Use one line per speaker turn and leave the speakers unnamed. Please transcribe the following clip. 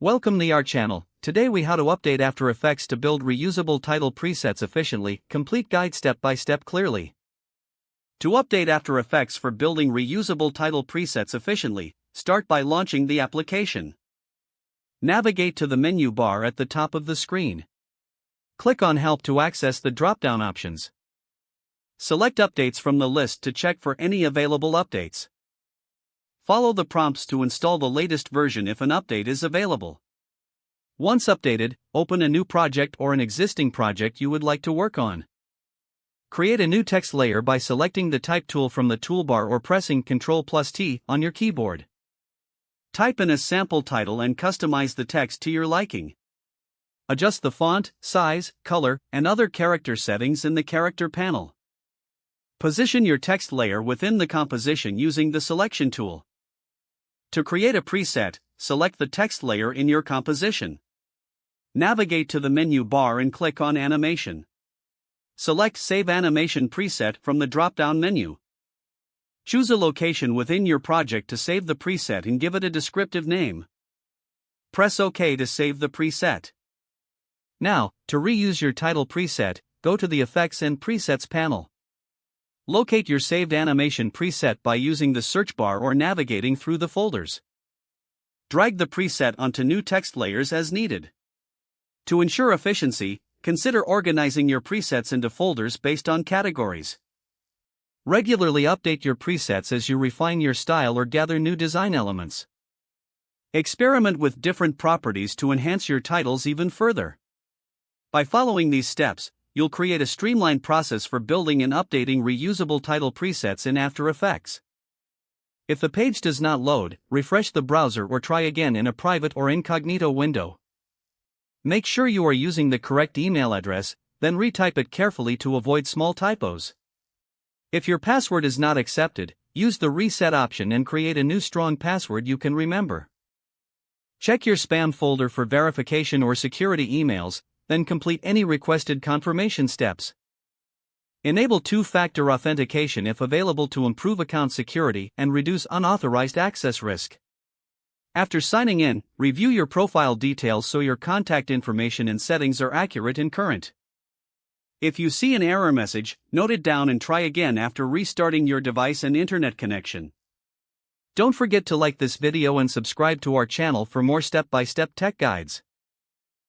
Welcome to our channel. Today we how to update After Effects to build reusable title presets efficiently. Complete guide step by step clearly. To update After Effects for building reusable title presets efficiently, start by launching the application. Navigate to the menu bar at the top of the screen. Click on Help to access the drop-down options. Select Updates from the list to check for any available updates. Follow the prompts to install the latest version if an update is available. Once updated, open a new project or an existing project you would like to work on. Create a new text layer by selecting the Type tool from the toolbar or pressing Ctrl+T on your keyboard. Type in a sample title and customize the text to your liking. Adjust the font, size, color, and other character settings in the Character panel. Position your text layer within the composition using the Selection tool. To create a preset, select the text layer in your composition. Navigate to the menu bar and click on Animation. Select Save Animation Preset from the drop-down menu. Choose a location within your project to save the preset and give it a descriptive name. Press OK to save the preset. Now, to reuse your title preset, go to the Effects and Presets panel. Locate your saved animation preset by using the search bar or navigating through the folders. Drag the preset onto new text layers as needed. To ensure efficiency, consider organizing your presets into folders based on categories. Regularly update your presets as you refine your style or gather new design elements. Experiment with different properties to enhance your titles even further. By following these steps, you'll create a streamlined process for building and updating reusable title presets in After Effects. If the page does not load, refresh the browser or try again in a private or incognito window. Make sure you are using the correct email address, then retype it carefully to avoid small typos. If your password is not accepted, use the reset option and create a new strong password you can remember. Check your spam folder for verification or security emails, then complete any requested confirmation steps. Enable two-factor authentication if available to improve account security and reduce unauthorized access risk. After signing in, review your profile details so your contact information and settings are accurate and current. If you see an error message, note it down and try again after restarting your device and internet connection. Don't forget to like this video and subscribe to our channel for more step-by-step tech guides.